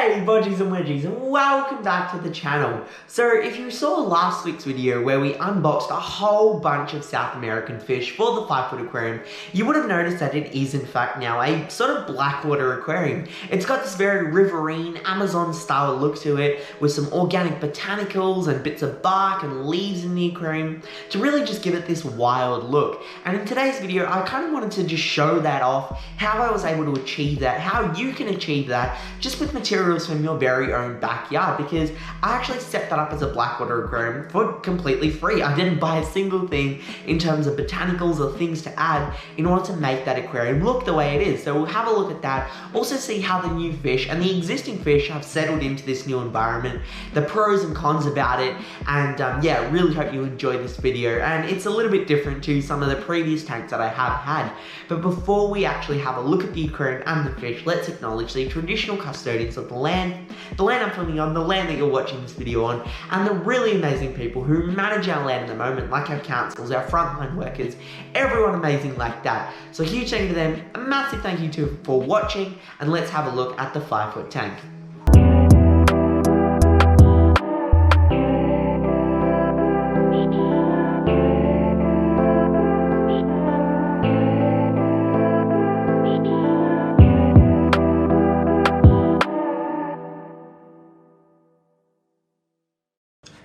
Hey Bodgies and Widgies, and welcome back to the channel. So if you saw last week's video where we unboxed a whole bunch of South American fish for the 5-foot aquarium, you would have noticed that it is in fact now a sort of Blackwater aquarium. It's got this very riverine, Amazon style look to it with some organic botanicals and bits of bark and leaves in the aquarium to really just give it this wild look. And in today's video I kind of wanted to just show that off, how I was able to achieve that, how you can achieve that just with materials from your very own backyard, because I actually set that up as a Blackwater aquarium for completely free. I didn't buy a single thing in terms of botanicals or things to add in order to make that aquarium look the way it is. So we'll have a look at that, also see how the new fish and the existing fish have settled into this new environment, the pros and cons about it, and yeah, really hope you enjoy this video. And it's a little bit different to some of the previous tanks that I have had. But before we actually have a look at the aquarium and the fish, let's acknowledge the traditional custodians of the land I'm filming on, the land that you're watching this video on, and the really amazing people who manage our land at the moment, like our councils, our frontline workers, everyone amazing like that. So a huge thank you to them, a massive thank you to for watching, and let's have a look at the 5-foot tank.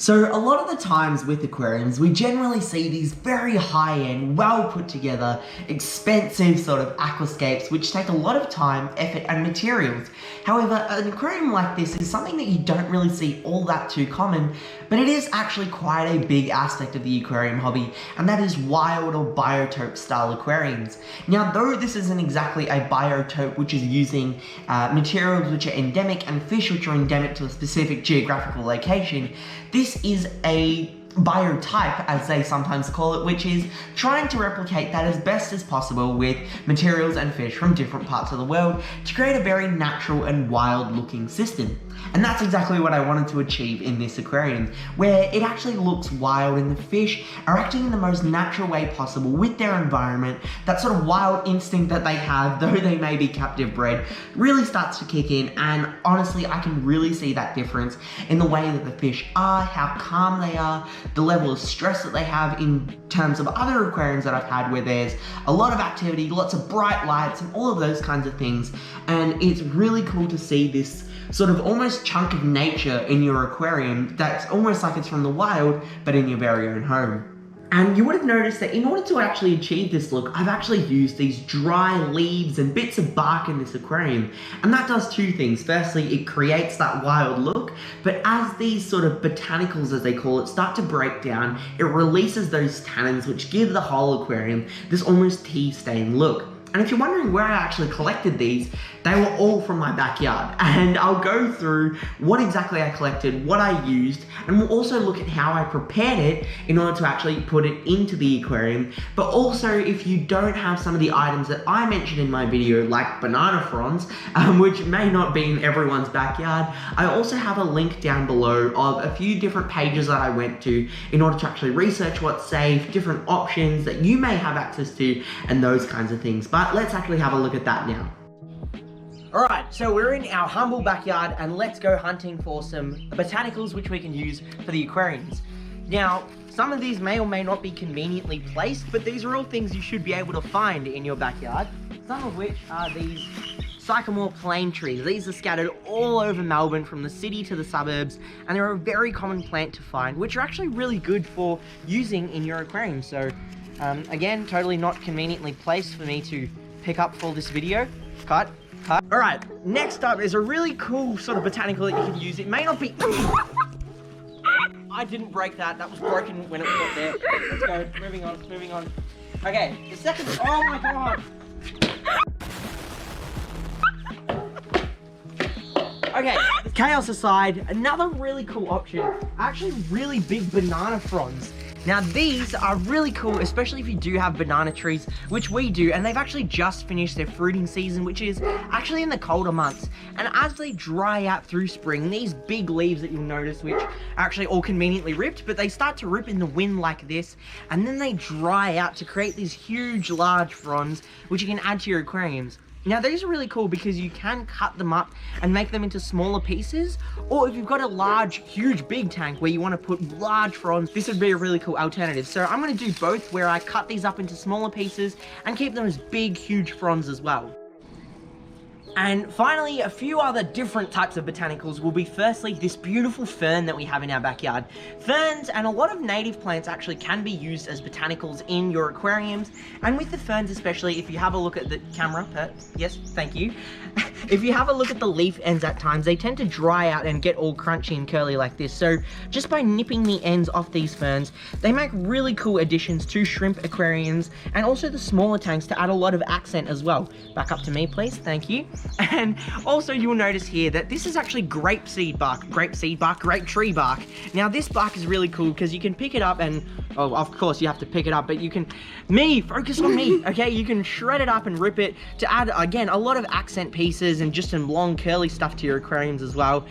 So a lot of the times with aquariums, we generally see these very high-end, well put together, expensive sort of aquascapes which take a lot of time, effort and materials. However, an aquarium like this is something that you don't really see all that too common, but it is actually quite a big aspect of the aquarium hobby, and that is wild or biotope style aquariums. Now, though this isn't exactly a biotope which is using materials which are endemic and fish which are endemic to a specific geographical location, this is a biotype, as they sometimes call it, which is trying to replicate that as best as possible with materials and fish from different parts of the world to create a very natural and wild looking system. And that's exactly what I wanted to achieve in this aquarium, where it actually looks wild and the fish are acting in the most natural way possible with their environment. That sort of wild instinct that they have, though they may be captive bred, really starts to kick in, and honestly I can really see that difference in the way that the fish are, how calm they are, the level of stress that they have in terms of other aquariums that I've had where there's a lot of activity, lots of bright lights and all of those kinds of things. And it's really cool to see this sort of almost chunk of nature in your aquarium that's almost like it's from the wild, but in your very own home. And you would have noticed that in order to actually achieve this look, I've actually used these dry leaves and bits of bark in this aquarium. And that does two things. Firstly, it creates that wild look, but as these sort of botanicals, as they call it, start to break down, it releases those tannins which give the whole aquarium this almost tea-stained look. And if you're wondering where I actually collected these, they were all from my backyard. And I'll go through what exactly I collected, what I used, and we'll also look at how I prepared it in order to actually put it into the aquarium. But also, if you don't have some of the items that I mentioned in my video, like banana fronds, which may not be in everyone's backyard, I also have a link down below of a few different pages that I went to in order to actually research what's safe, different options that you may have access to, and those kinds of things. But let's actually have a look at that now. Alright, so we're in our humble backyard and let's go hunting for some botanicals which we can use for the aquariums. Now, some of these may or may not be conveniently placed, but these are all things you should be able to find in your backyard. Some of which are these sycamore plane trees. These are scattered all over Melbourne from the city to the suburbs, and they're a very common plant to find, which are actually really good for using in your aquarium. So again, totally not conveniently placed for me to pick up for this video. Cut. Alright, next up is a really cool sort of botanical that you can use. It may not be... I didn't break that. That was broken when it got there. Let's go. Moving on. Okay, the second... Oh my god! Okay, chaos aside, another really cool option, actually really big banana fronds. Now these are really cool, especially if you do have banana trees, which we do, and they've actually just finished their fruiting season, which is actually in the colder months. And as they dry out through spring, these big leaves that you'll notice, which are actually all conveniently ripped, but they start to rip in the wind like this, and then they dry out to create these huge, large fronds, which you can add to your aquariums. Now these are really cool because you can cut them up and make them into smaller pieces, or if you've got a large, huge, big tank where you want to put large fronds, this would be a really cool alternative. So I'm going to do both, where I cut these up into smaller pieces and keep them as big, huge fronds as well. And finally, a few other different types of botanicals will be, firstly, this beautiful fern that we have in our backyard. Ferns and a lot of native plants actually can be used as botanicals in your aquariums, and with the ferns especially, if you have a look at the camera, yes, thank you. If you have a look at the leaf ends at times, they tend to dry out and get all crunchy and curly like this. So just by nipping the ends off these ferns, they make really cool additions to shrimp aquariums and also the smaller tanks to add a lot of accent as well. Back up to me, please, thank you. And also you'll notice here that this is actually grape tree bark. Now this bark is really cool because you can pick it up and, oh, of course you have to pick it up, but you can, focus on me, okay? You can shred it up and rip it to add, again, a lot of accent pieces and just some long curly stuff to your aquariums as well.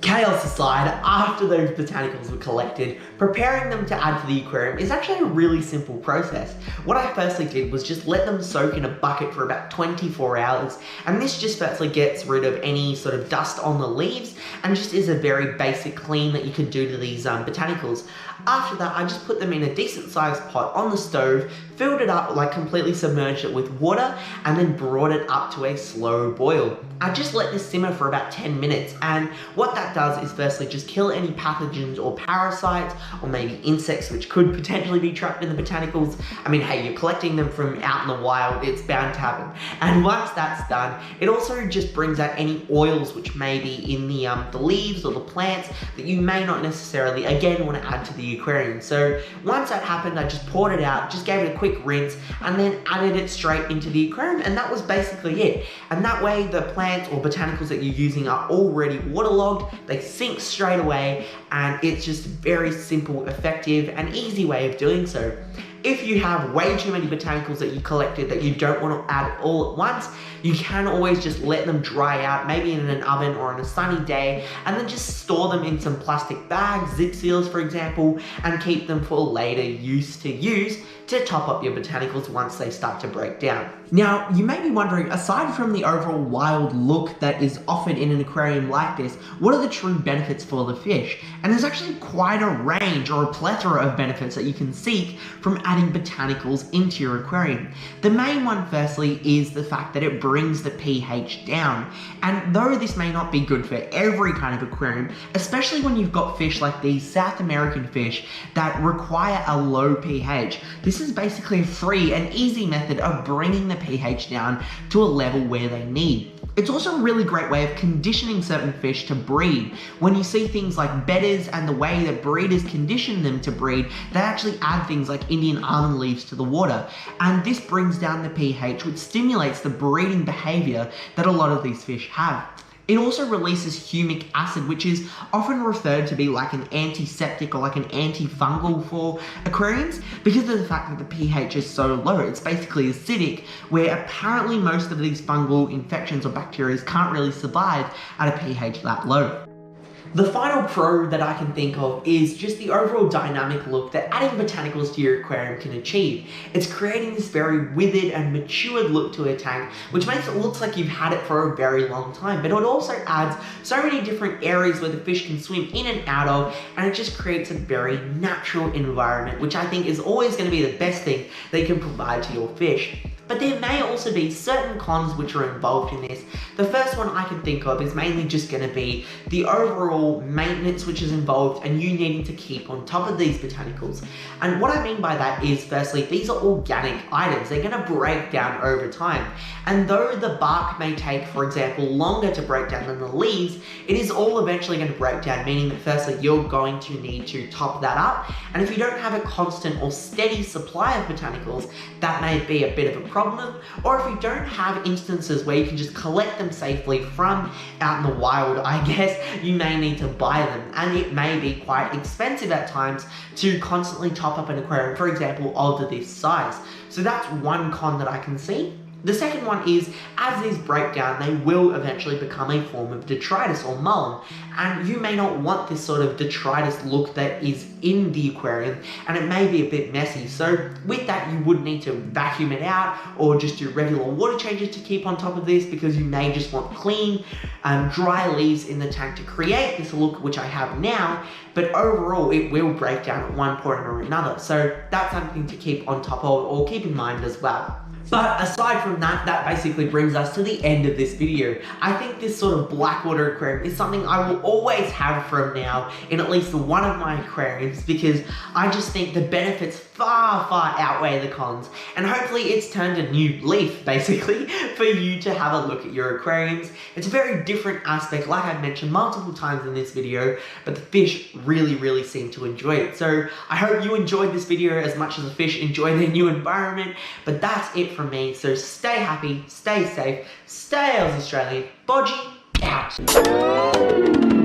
Chaos aside, after those botanicals were collected, preparing them to add to the aquarium is actually a really simple process. What I firstly did was just let them soak in a bucket for about 24 hours, and this just firstly gets rid of any sort of dust on the leaves and just is a very basic clean that you could do to these botanicals. After that, I just put them in a decent sized pot on the stove, filled it up, like completely submerged it with water, and then brought it up to a slow boil. I just let this simmer for about 10 minutes, and what that does is firstly just kill any pathogens or parasites, or maybe insects which could potentially be trapped in the botanicals. I mean, hey, you're collecting them from out in the wild, it's bound to happen. And once that's done, it also just brings out any oils which may be in the leaves or the plants that you may not necessarily, again, want to add to the aquarium. So once that happened, I just poured it out, just gave it a quick rinse, and then added it straight into the aquarium, and that was basically it. And that way the plants or botanicals that you're using are already waterlogged, they sink straight away, and it's just a very simple, effective, and easy way of doing so. If you have way too many botanicals that you collected that you don't want to add all at once, you can always just let them dry out, maybe in an oven or on a sunny day, and then just store them in some plastic bags, zip seals for example, and keep them for later use to top up your botanicals once they start to break down. Now, you may be wondering, aside from the overall wild look that is offered in an aquarium like this, what are the true benefits for the fish? And there's actually quite a range or a plethora of benefits that you can seek from adding botanicals into your aquarium. The main one, firstly, is the fact that it brings the pH down. And though this may not be good for every kind of aquarium, especially when you've got fish like these South American fish that require a low pH, this is basically a free and easy method of bringing the pH down to a level where they need. It's also a really great way of conditioning certain fish to breed. When you see things like bedders and the way that breeders condition them to breed, they actually add things like Indian almond leaves to the water. And this brings down the pH, which stimulates the breeding behavior that a lot of these fish have. It also releases humic acid, which is often referred to be like an antiseptic or like an antifungal for aquariums because of the fact that the pH is so low. It's basically acidic, where apparently most of these fungal infections or bacteria can't really survive at a pH that low. The final pro that I can think of is just the overall dynamic look that adding botanicals to your aquarium can achieve. It's creating this very withered and matured look to a tank, which makes it look like you've had it for a very long time, but it also adds so many different areas where the fish can swim in and out of, and it just creates a very natural environment, which I think is always going to be the best thing they can provide to your fish. But there may also be certain cons which are involved in this. The first one I can think of is mainly just going to be the overall maintenance which is involved and you needing to keep on top of these botanicals. And what I mean by that is, firstly, these are organic items. They're going to break down over time. And though the bark may take, for example, longer to break down than the leaves, it is all eventually going to break down, meaning that firstly, you're going to need to top that up. And if you don't have a constant or steady supply of botanicals, that may be a bit of a problem. Or if you don't have instances where you can just collect them safely from out in the wild, I guess you may need to buy them, and it may be quite expensive at times to constantly top up an aquarium, for example, of this size. So that's one con that I can see. The second one is, as these break down, they will eventually become a form of detritus or mulm, and you may not want this sort of detritus look that is in the aquarium, and it may be a bit messy. So with that, you would need to vacuum it out or just do regular water changes to keep on top of this, because you may just want clean, dry leaves in the tank to create this look which I have now, but overall it will break down at one point or another. So that's something to keep on top of or keep in mind as well. But aside from that, that basically brings us to the end of this video. I think this sort of Blackwater aquarium is something I will always have from now in at least one of my aquariums, because I just think the benefits far outweigh the cons, and hopefully it's turned a new leaf basically for you to have a look at your aquariums. It's a very different aspect, like I've mentioned multiple times in this video, but the fish really seem to enjoy it. So I hope you enjoyed this video as much as the fish enjoy their new environment. But that's it from me, so stay happy, stay safe, stay Australian. Bodgie out.